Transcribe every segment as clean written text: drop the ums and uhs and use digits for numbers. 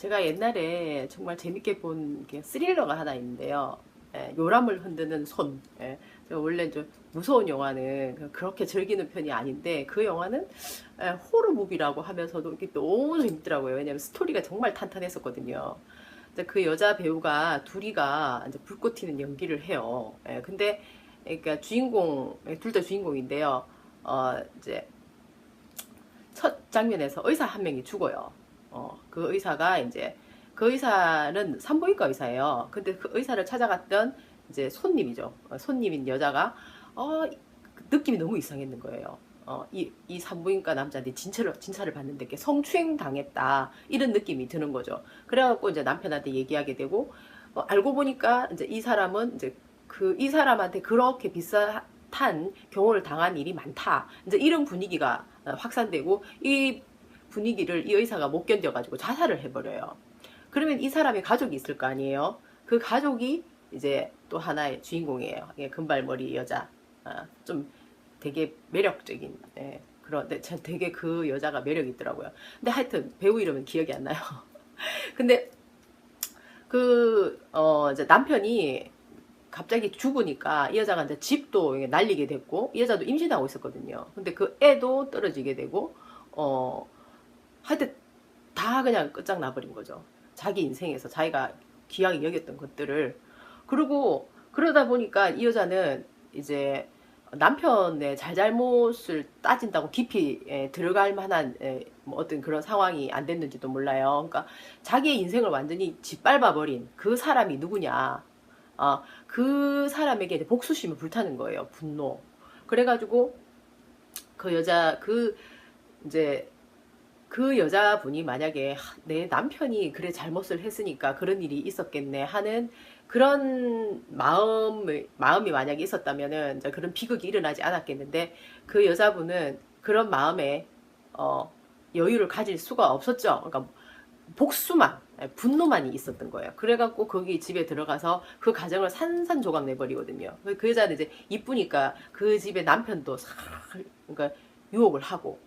제가 옛날에 정말 재밌게 본 게 스릴러가 하나 있는데요. 요람을 흔드는 손. 제가 원래 좀 무서운 영화는 그렇게 즐기는 편이 아닌데 그 영화는 호러 무비라고 하면서도 이게 너무 재밌더라고요. 왜냐면 스토리가 정말 탄탄했었거든요. 이제 그 여자 배우가 둘이가 이제 불꽃 튀는 연기를 해요. 근데 그러니까 주인공 둘 다 주인공인데요. 이제 첫 장면에서 의사 한 명이 죽어요. 그 의사가 이제 그 의사는 산부인과 의사예요. 근데 그 의사를 찾아갔던 이제 손님이죠. 손님인 여자가 느낌이 너무 이상했는 거예요. 이 산부인과 남자한테 진찰을 받는데 성추행 당했다 이런 느낌이 드는 거죠. 그래갖고 이제 남편한테 얘기하게 되고 알고 보니까 이제 이 사람은 이제 이 사람한테 그렇게 비슷한 경우를 당한 일이 많다. 이제 이런 분위기가 확산되고 이 분위기를 이 의사가 못 견뎌가지고 자살을 해버려요. 그러면 이 사람의 가족이 있을 거 아니에요. 그 가족이 이제 또 하나의 주인공이에요. 금발머리 여자. 좀 되게 매력적인, 그런데 되게 그 여자가 매력이 있더라고요. 근데 하여튼 배우 이름은 기억이 안 나요. 근데 이제 남편이 갑자기 죽으니까 이 여자가 이제 집도 날리게 됐고 이 여자도 임신하고 있었거든요. 근데 그 애도 떨어지게 되고 하여튼 다 그냥 끝장나버린 거죠. 자기 인생에서 자기가 귀하게 여겼던 것들을. 그리고 그러다 보니까 이 여자는 이제 남편의 잘잘못을 따진다고 깊이 들어갈 만한 뭐 어떤 그런 상황이 안 됐는지도 몰라요. 그러니까 자기의 인생을 완전히 짓밟아버린 그 사람이 누구냐. 그 사람에게 이제 복수심을 불타는 거예요. 분노. 그래가지고 이제 그 여자분이 만약에 내 남편이 그래 잘못을 했으니까 그런 일이 있었겠네 하는 그런 마음이 만약에 있었다면은 이제 그런 비극이 일어나지 않았겠는데 그 여자분은 그런 마음에 여유를 가질 수가 없었죠. 그러니까 복수만, 분노만이 있었던 거예요. 그래갖고 거기 집에 들어가서 그 가정을 산산조각 내버리거든요. 그 여자는 이제 이쁘니까 그 집에 남편도 그러니까 유혹을 하고,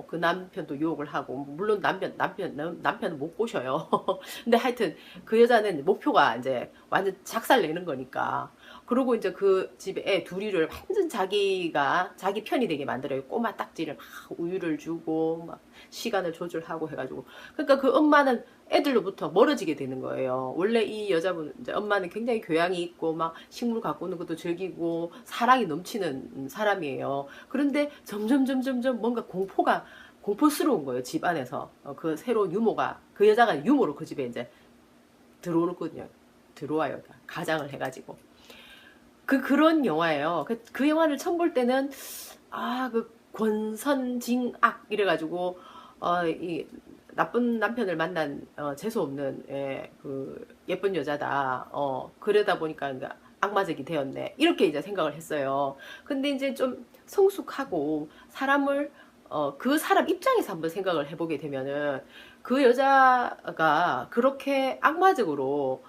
그 남편도 유혹을 하고, 물론 남편은 못 꼬셔요. 근데 하여튼 그 여자는 목표가 이제 완전 작살 내는 거니까. 그리고 이제 그 집에 애 둘이를 완전 자기 편이 되게 만들어요. 꼬마 딱지를 막 우유를 주고, 막 시간을 조절하고 해가지고. 그러니까 그 엄마는 애들로부터 멀어지게 되는 거예요. 원래 이 여자분, 이제 엄마는 굉장히 교양이 있고, 막 식물 가꾸는 것도 즐기고, 사랑이 넘치는 사람이에요. 그런데 점점 뭔가 공포스러운 거예요, 집 안에서. 그 새로운 유모가, 그 여자가 유모로 그 집에 이제 들어오거든요. 들어와요. 가장을 해가지고. 그런 영화예요. 그 영화를 처음 볼 때는, 그 권선징악, 이래가지고, 이 나쁜 남편을 만난, 재수없는, 그 예쁜 여자다. 그러다 보니까 악마적이 되었네. 이렇게 이제 생각을 했어요. 근데 이제 좀 성숙하고, 그 사람 입장에서 한번 생각을 해보게 되면은, 그 여자가 그렇게 악마적으로,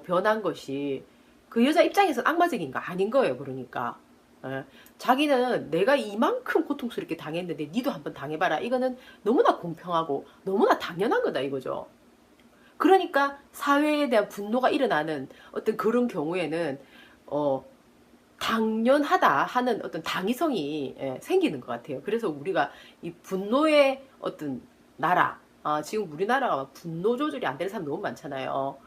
변한 것이, 그 여자 입장에서 악마적인 거 아닌 거예요. 그러니까 자기는 내가 이만큼 고통스럽게 당했는데 니도 한번 당해봐라. 이거는 너무나 공평하고 너무나 당연한 거다 이거죠. 그러니까 사회에 대한 분노가 일어나는 어떤 그런 경우에는 당연하다 하는 어떤 당위성이 생기는 것 같아요. 그래서 우리가 이 분노의 어떤 나라, 지금 우리나라가 분노 조절이 안 되는 사람 너무 많잖아요.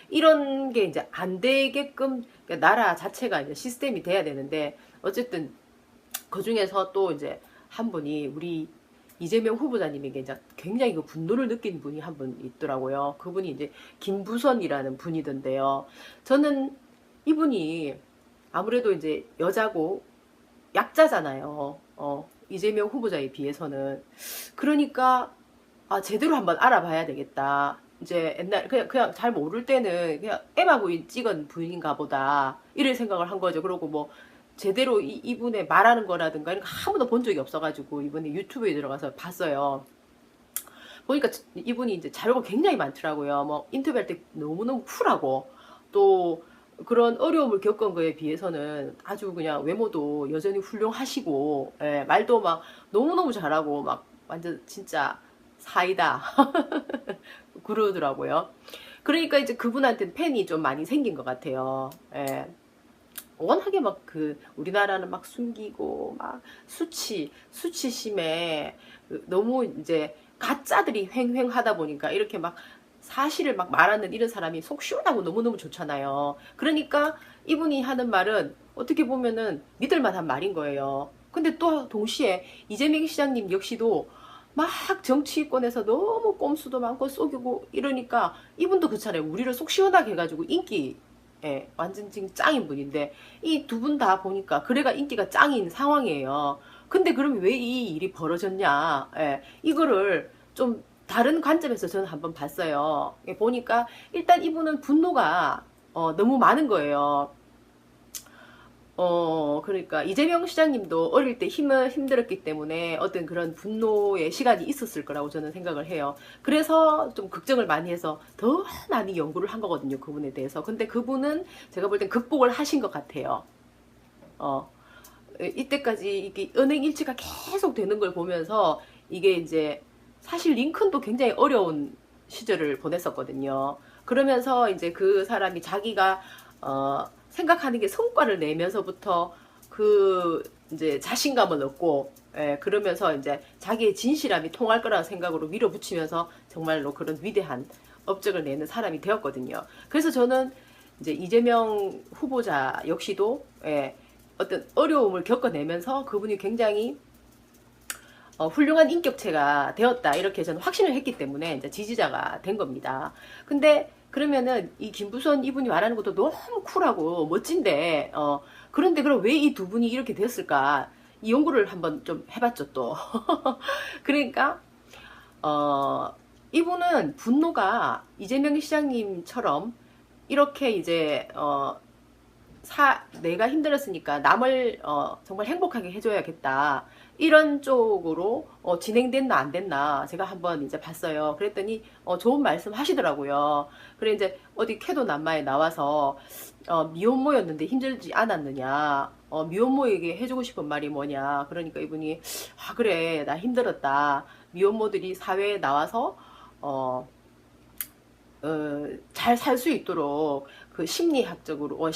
이런 게 이제 안 되게끔 나라 자체가 이제 시스템이 돼야 되는데 어쨌든 그 중에서 또 이제 한 분이 우리 이재명 후보자님에게 이제 굉장히 그 분노를 느낀 분이 한 분 있더라고요. 그분이 이제 김부선이라는 분이던데요. 저는 이분이 아무래도 이제 여자고 약자잖아요. 이재명 후보자에 비해서는. 그러니까 제대로 한번 알아봐야 되겠다. 이제 옛날 그냥 잘 모를 때는 그냥 에바고 찍은 분인가 보다 이런 생각을 한 거죠. 그리고 뭐 제대로 이분의 말하는 거라든가 이런 거 한 번도 본 적이 없어가지고 이번에 유튜브에 들어가서 봤어요. 보니까 이분이 이제 자료가 굉장히 많더라고요. 뭐 인터뷰할 때 너무너무 쿨하고 또 그런 어려움을 겪은 거에 비해서는 아주 그냥 외모도 여전히 훌륭하시고 말도 막 너무너무 잘하고 막 완전 진짜 사이다. 그러더라고요. 그러니까 이제 그분한테는 팬이 좀 많이 생긴 것 같아요. 예. 워낙에 막 우리나라는 막 숨기고 막 수치심에 너무 이제 가짜들이 횡행하다 보니까 이렇게 막 사실을 막 말하는 이런 사람이 속 시원하고 너무너무 좋잖아요. 그러니까 이분이 하는 말은 어떻게 보면은 믿을만한 말인 거예요. 근데 또 동시에 이재명 시장님 역시도 막 정치권에서 너무 꼼수도 많고 속이고 이러니까 이분도 그렇잖아요. 우리를 속 시원하게 해가지고 인기 완전 지금 짱인 분인데 이 두 분 다 보니까 그래가 인기가 짱인 상황이에요. 근데 그럼 왜 이 일이 벌어졌냐? 이거를 좀 다른 관점에서 저는 한번 봤어요. 보니까 일단 이분은 분노가 너무 많은 거예요. 그러니까 이재명 시장님도 어릴 때 힘들었기 때문에 어떤 그런 분노의 시간이 있었을 거라고 저는 생각을 해요. 그래서 좀 걱정을 많이 해서 더 많이 연구를 한 거거든요, 그분에 대해서. 근데 그분은 제가 볼 땐 극복을 하신 것 같아요. 이때까지 이게 은행 일치가 계속 되는 걸 보면서 이게 이제 사실 링컨도 굉장히 어려운 시절을 보냈었거든요. 그러면서 이제 그 사람이 자기가 생각하는 게 성과를 내면서부터 이제 자신감을 얻고, 그러면서 이제 자기의 진실함이 통할 거라는 생각으로 밀어붙이면서 정말로 그런 위대한 업적을 내는 사람이 되었거든요. 그래서 저는 이제 이재명 후보자 역시도, 어떤 어려움을 겪어내면서 그분이 굉장히 훌륭한 인격체가 되었다 이렇게 저는 확신을 했기 때문에 이제 지지자가 된 겁니다. 근데 그러면은 이 김부선 이분이 말하는 것도 너무 쿨하고 멋진데 그런데 그럼 왜 이 두 분이 이렇게 됐을까 이 연구를 한번 좀 해봤죠 또. 그러니까 이분은 분노가 이재명 시장님처럼 이렇게 이제 내가 힘들었으니까 남을 정말 행복하게 해줘야겠다 이런 쪽으로 진행됐나 안 됐나 제가 한번 이제 봤어요. 그랬더니 좋은 말씀 하시더라고요. 그래 이제 어디 캐도 남마에 나와서 미혼모였는데 힘들지 않았느냐, 미혼모에게 해주고 싶은 말이 뭐냐. 그러니까 이분이 그래 나 힘들었다. 미혼모들이 사회에 나와서 잘 살 수 있도록 그 심리학적으로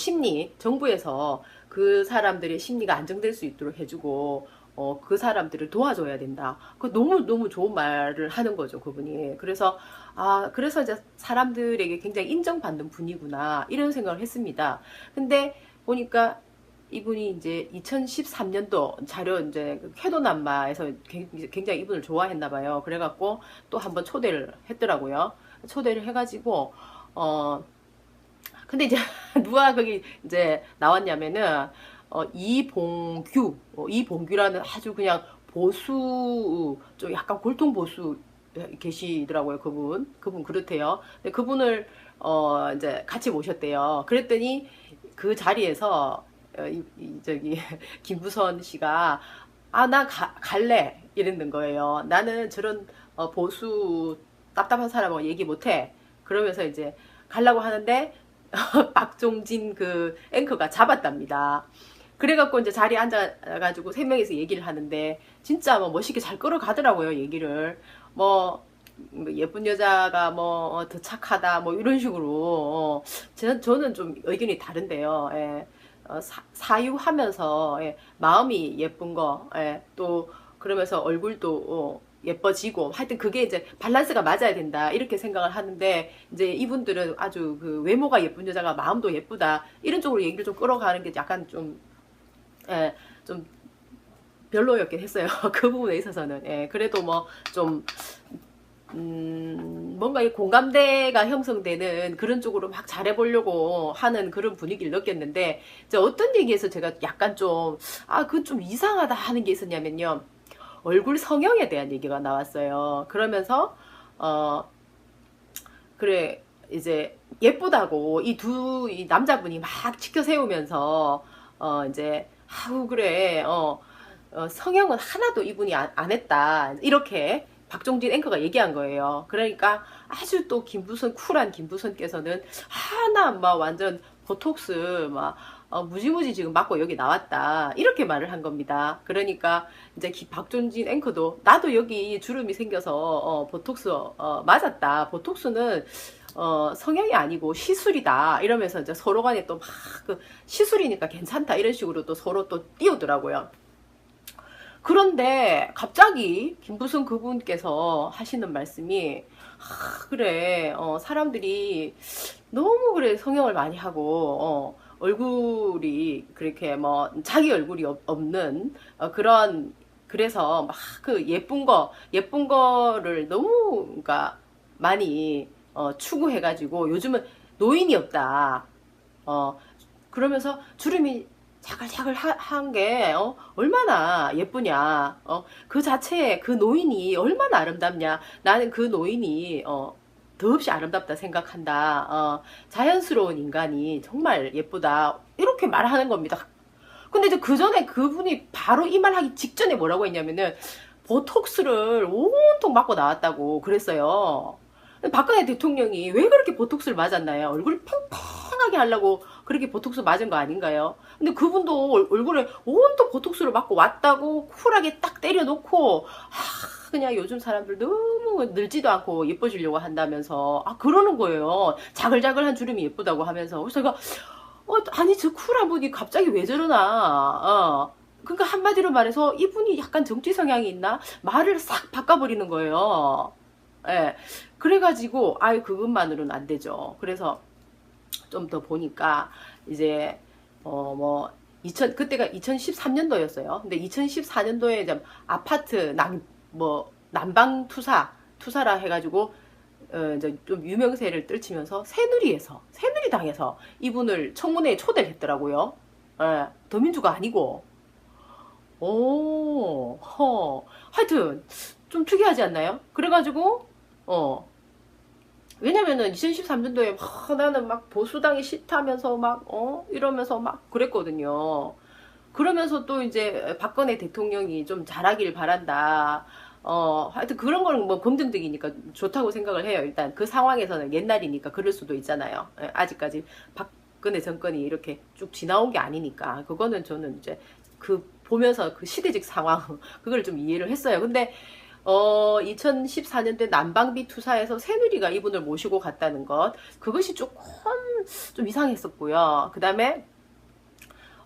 정부에서 그 사람들의 심리가 안정될 수 있도록 해주고 그 사람들을 도와줘야 된다. 그 너무 좋은 말을 하는 거죠, 그분이. 그래서 그래서 이제 사람들에게 굉장히 인정받는 분이구나 이런 생각을 했습니다. 근데 보니까 이분이 이제 2013년도 자료 이제 쾌도남마에서 굉장히 이분을 좋아했나 봐요. 그래갖고 또 한번 초대를 했더라고요. 초대를 해가지고 근데 이제 누가 거기 이제 나왔냐면은 이봉규라는 아주 그냥 보수 좀 약간 골통 보수 계시더라고요. 그분 그렇대요. 근데 그분을 이제 같이 모셨대요. 그랬더니 그 자리에서 저기 김부선 씨가 나 갈래 이랬는 거예요. 나는 저런 보수 답답한 사람하고 얘기 못해. 그러면서 이제 가려고 하는데 박종진 그 앵커가 잡았답니다. 그래갖고 이제 자리에 앉아가지고 세 명이서 얘기를 하는데 진짜 뭐 멋있게 잘 끌어가더라고요. 얘기를 뭐 예쁜 여자가 뭐 더 착하다 뭐 이런 식으로 저는 좀 의견이 다른데요. 사유하면서 마음이 예쁜 거 또 그러면서 얼굴도 예뻐지고 하여튼 그게 이제 밸런스가 맞아야 된다 이렇게 생각을 하는데 이제 이분들은 아주 그 외모가 예쁜 여자가 마음도 예쁘다 이런 쪽으로 얘기를 좀 끌어가는 게 약간 좀 별로였긴 했어요. 그 부분에 있어서는. 그래도 뭐 좀 뭔가 이 공감대가 형성되는 그런 쪽으로 막 잘해보려고 하는 그런 분위기를 느꼈는데 이제 어떤 얘기에서 제가 약간 좀 그건 좀 이상하다 하는 게 있었냐면요. 얼굴 성형에 대한 얘기가 나왔어요. 그러면서 그래 이제 예쁘다고 이 남자분이 막 치켜 세우면서 이제 그래 성형은 하나도 이분이 안 했다 이렇게 박종진 앵커가 얘기한 거예요. 그러니까 아주 또 쿨한 김부선께서는 막 완전 보톡스 막 무지무지 지금 맞고 여기 나왔다. 이렇게 말을 한 겁니다. 그러니까 이제 박종진 앵커도 나도 여기 주름이 생겨서 보톡스 맞았다. 보톡스는 성형이 아니고 시술이다. 이러면서 이제 서로 간에 또 막 그 시술이니까 괜찮다. 이런 식으로 또 서로 또 띄우더라고요. 그런데 갑자기 김부선 그분께서 하시는 말씀이 그래 사람들이 너무 그래 성형을 많이 하고 얼굴이 그렇게 뭐 자기 얼굴이 없는 그런 그래서 막 그 예쁜 거를 너무 그러니까 많이 추구해가지고 요즘은 노인이 없다. 그러면서 주름이 자글자글 한 게 얼마나 예쁘냐. 그 자체에 그 노인이 얼마나 아름답냐. 나는 그 노인이 더없이 아름답다 생각한다. 자연스러운 인간이 정말 예쁘다. 이렇게 말하는 겁니다. 근데 이제 그 전에 그분이 바로 이 말하기 직전에 뭐라고 했냐면은 보톡스를 온통 맞고 나왔다고 그랬어요. 박근혜 대통령이 왜 그렇게 보톡스를 맞았나요? 얼굴 팽팽하게 하려고 그렇게 보톡스 맞은 거 아닌가요? 근데 그분도 얼굴에 온통 보톡스를 맞고 왔다고 쿨하게 딱 때려놓고 그냥 요즘 사람들 너무 늙지도 않고 예뻐지려고 한다면서 그러는 거예요. 자글자글한 주름이 예쁘다고 하면서. 그래서 제가 아니 저 쿨한 분이 갑자기 왜 저러나 그러니까 한마디로 말해서 이분이 약간 정치 성향이 있나? 말을 싹 바꿔버리는 거예요. 예. 그래가지고 그것만으로는 안 되죠. 그래서 좀 더 보니까 이제 뭐 그때가 2013년도였어요. 근데 2014년도에 이제 아파트 난방 투사라 해가지고 이제 좀 유명세를 떨치면서 새누리당에서 이분을 청문회에 초대를 했더라고요. 예, 더민주가 아니고. 하여튼 좀 특이하지 않나요? 그래가지고 왜냐면은 2013년도에 나는 막 보수당이 싫다면서 막 이러면서 막 그랬거든요. 그러면서 또 이제 박근혜 대통령이 좀 잘하길 바란다. 하여튼 그런 거는 뭐 검증되기니까 좋다고 생각을 해요. 일단 그 상황에서는 옛날이니까 그럴 수도 있잖아요. 아직까지 박근혜 정권이 이렇게 쭉 지나온 게 아니니까 그거는 저는 이제 그 보면서 그 시대적 상황 그걸 좀 이해를 했어요. 근데 2014년도에 난방비 투사에서 새누리가 이분을 모시고 갔다는 것 그것이 조금 좀 이상했었고요. 그 다음에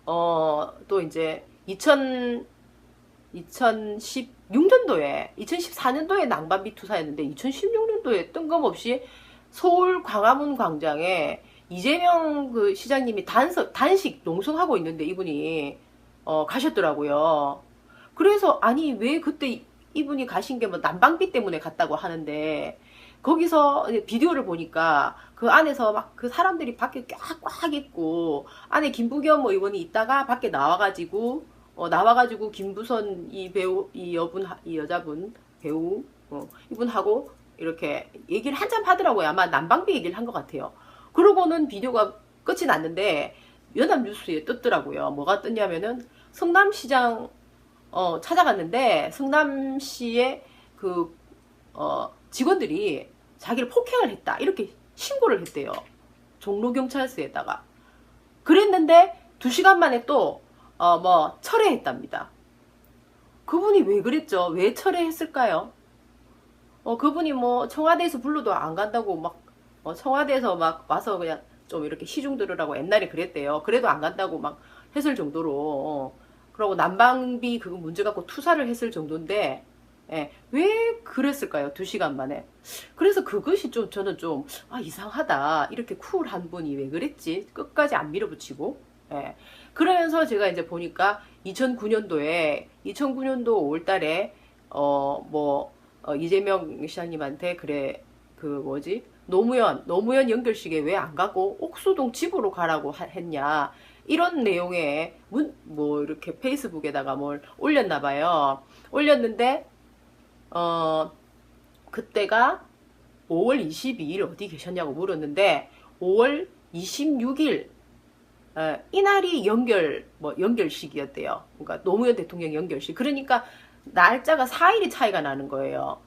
또 이제 2014년도에 난방비 투사였는데 2016년도에 뜬금없이 서울 광화문 광장에 이재명 그 시장님이 단식 농성하고 있는데 이분이 가셨더라고요. 그래서 아니 왜 그때 이분이 가신 게 뭐 난방비 때문에 갔다고 하는데 거기서 비디오를 보니까 그 안에서 막 그 사람들이 밖에 꽉꽉 있고 안에 김부겸 뭐 의원이 있다가 밖에 나와가지고 김부선 이 여자분 배우 이분하고 이렇게 얘기를 한참 하더라고요. 아마 난방비 얘기를 한 것 같아요. 그러고는 비디오가 끝이 났는데 연합뉴스에 떴더라고요. 뭐가 떴냐면은 성남시장 찾아갔는데 성남시의 그 직원들이 자기를 폭행을 했다 이렇게 신고를 했대요. 종로경찰서에다가. 그랬는데 2시간 만에 또 뭐 철회했답니다. 그분이 왜 그랬죠? 왜 철회했을까요? 그분이 뭐 청와대에서 불러도 안 간다고 막 청와대에서 막 와서 그냥 좀 이렇게 시중 들으라고 옛날에 그랬대요. 그래도 안 간다고 막 했을 정도로 그러고 난방비 그거 문제 갖고 투사를 했을 정도인데 왜 그랬을까요? 2시간 만에. 그래서 그것이 좀 저는 좀 이상하다. 이렇게 쿨한 분이 왜 그랬지? 끝까지 안 밀어붙이고. 그러면서 제가 이제 보니까 2009년도 5월달에 이재명 시장님한테 그래 그 뭐지 노무현 연결식에 왜 안 가고 옥수동 집으로 가라고 했냐 이런 내용의 뭐 이렇게 페이스북에다가 뭘 올렸나 봐요. 올렸는데 그때가 5월 22일 어디 계셨냐고 물었는데 5월 26일 이날이 연결식이었대요. 그러니까 노무현 대통령 연결식. 그러니까 날짜가 4일이 차이가 나는 거예요.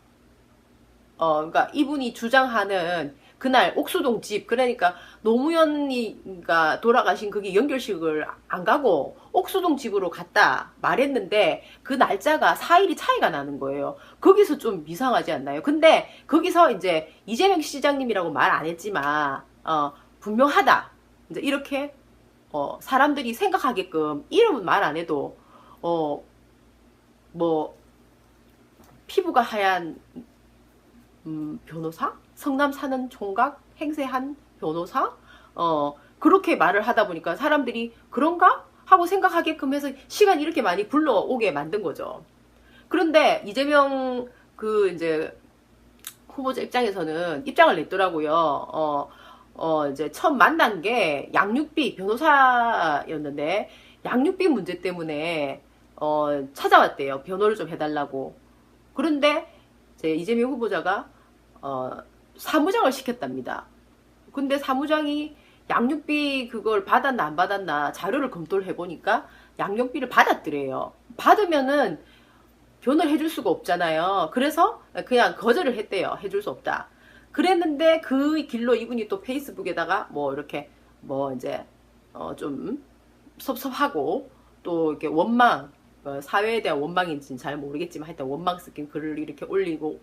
그러니까 이분이 주장하는 그날 옥수동 집, 그러니까 노무현이가 돌아가신 그게 연결식을 안 가고 옥수동 집으로 갔다 말했는데 그 날짜가 4일이 차이가 나는 거예요. 거기서 좀 이상하지 않나요? 근데 거기서 이제 이재명 시장님이라고 말 안 했지만 분명하다, 이제 이렇게 사람들이 생각하게끔 이름은 말 안 해도 뭐 피부가 하얀 변호사? 성남 사는 총각 행세한 변호사? 그렇게 말을 하다 보니까 사람들이 그런가? 하고 생각하게끔 해서 시간이 이렇게 많이 불러오게 만든 거죠. 그런데 이재명 이제 후보자 입장에서는 입장을 냈더라고요. 이제 처음 만난 게 양육비 변호사였는데 양육비 문제 때문에 찾아왔대요. 변호를 좀 해달라고. 그런데 이제 이재명 후보자가 사무장을 시켰답니다. 근데 사무장이 양육비 그걸 받았나 안 받았나 자료를 검토를 해보니까 양육비를 받았더래요. 받으면은 변호를 해줄 수가 없잖아요. 그래서 그냥 거절을 했대요. 해줄 수 없다. 그랬는데 그 길로 이분이 또 페이스북에다가 뭐 이렇게 뭐 이제 좀 섭섭하고 또 이렇게 원망, 사회에 대한 원망인지는 잘 모르겠지만 하여튼 원망 스킨 글을 이렇게 올리고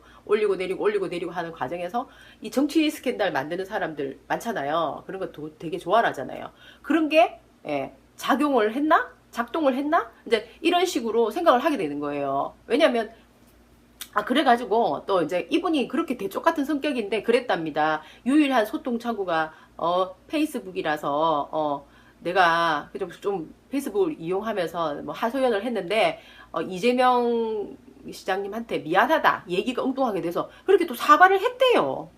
내리고 하는 과정에서 이 정치 스캔들 만드는 사람들 많잖아요. 그런 거 되게 좋아하잖아요. 그런 게 작용을 했나? 작동을 했나? 이제 이런 식으로 생각을 하게 되는 거예요. 왜냐면 그래가지고 또 이제 이분이 그렇게 대쪽 같은 성격인데 그랬답니다. 유일한 소통 창구가 페이스북이라서 내가 좀 페이스북을 이용하면서 뭐 하소연을 했는데 이재명 시장님한테 미안하다 얘기가 엉뚱하게 돼서 그렇게 또 사과를 했대요.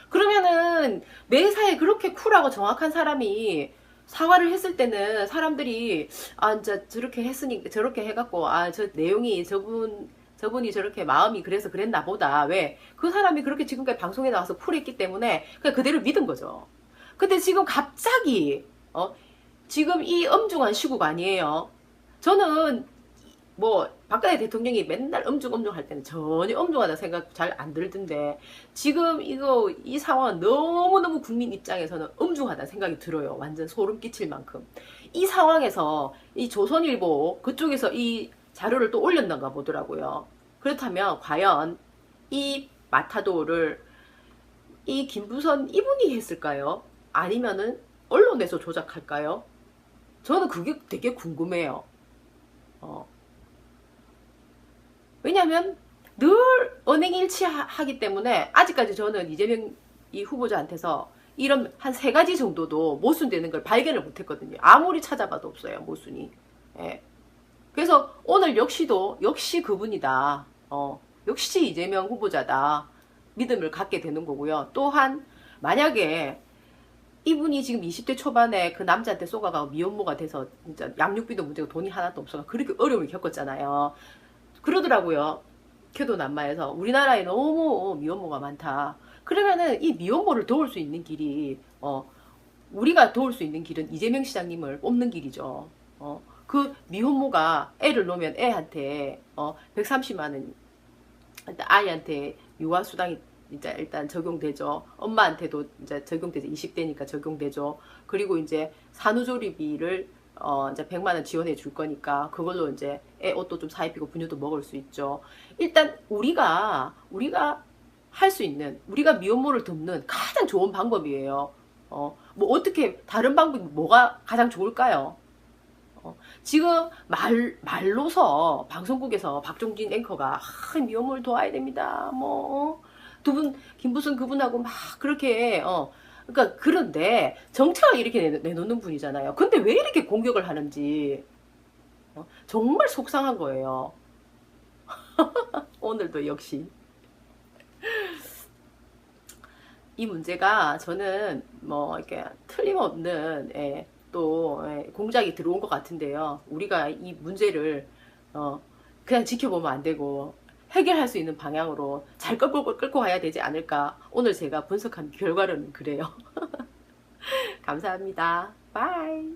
그러면은 매사에 그렇게 쿨하고 정확한 사람이 사과를 했을 때는 사람들이 이제 저렇게 했으니 저렇게 해갖고 저 내용이 저분이 저렇게 마음이 그래서 그랬나 보다. 왜? 그 사람이 그렇게 지금까지 방송에 나와서 쿨했기 때문에 그냥 그대로 믿은 거죠. 근데 지금 갑자기 지금 이 엄중한 시국 아니에요. 저는 뭐 박근혜 대통령이 맨날 엄중 할 때는 전혀 엄중하다 생각 잘 안 들던데 지금 이 상황은 너무너무 국민 입장에서는 엄중하다 생각이 들어요. 완전 소름 끼칠 만큼. 이 상황에서 이 조선일보 그쪽에서 이 자료를 또 올렸는가 보더라고요. 그렇다면 과연 이 마타도를 이 김부선 이분이 했을까요? 아니면은 언론에서 조작할까요? 저는 그게 되게 궁금해요. 왜냐면 늘 언행일치하기 때문에 아직까지 저는 이재명 이 후보자한테서 이런 한 3가지 정도도 모순되는 걸 발견을 못했거든요. 아무리 찾아봐도 없어요, 모순이. 예. 그래서 오늘 역시 그분이다. 역시 이재명 후보자다. 믿음을 갖게 되는 거고요. 또한 만약에 이분이 지금 20대 초반에 그 남자한테 쏘가가 미혼모가 돼서 진짜 양육비도 문제고 돈이 하나도 없어서 그렇게 어려움을 겪었잖아요. 그러더라고요. 교도난마에서 우리나라에 너무 미혼모가 많다. 그러면은 이 미혼모를 도울 수 있는 길이 우리가 도울 수 있는 길은 이재명 시장님을 뽑는 길이죠. 그 미혼모가 애를 놓으면 애한테 130만 원 아이한테 유아수당이 이제 일단 적용되죠. 엄마한테도 이제 적용되죠. 20대니까 적용되죠. 그리고 이제 산후조리비를 이제 100만 원 지원해 줄 거니까 그걸로 이제 애 옷도 좀 사입히고 분유도 먹을 수 있죠. 일단 우리가 할 수 있는, 우리가 미혼모를 돕는 가장 좋은 방법이에요. 뭐 어떻게 다른 방법이 뭐가 가장 좋을까요? 지금 말로서 방송국에서 박종진 앵커가 미혼모를 도와야 됩니다. 뭐 두 분 김부선 그분하고 막 그렇게 그러니까 그런데 정책을 이렇게 내놓는 분이잖아요. 근데 왜 이렇게 공격을 하는지 정말 속상한 거예요. 오늘도 역시 이 문제가 저는 뭐 이렇게 틀림없는 또 공작이 들어온 것 같은데요. 우리가 이 문제를 그냥 지켜보면 안 되고 해결할 수 있는 방향으로 잘 끌고 가야 되지 않을까. 오늘 제가 분석한 결과로는 그래요. 감사합니다. 바이.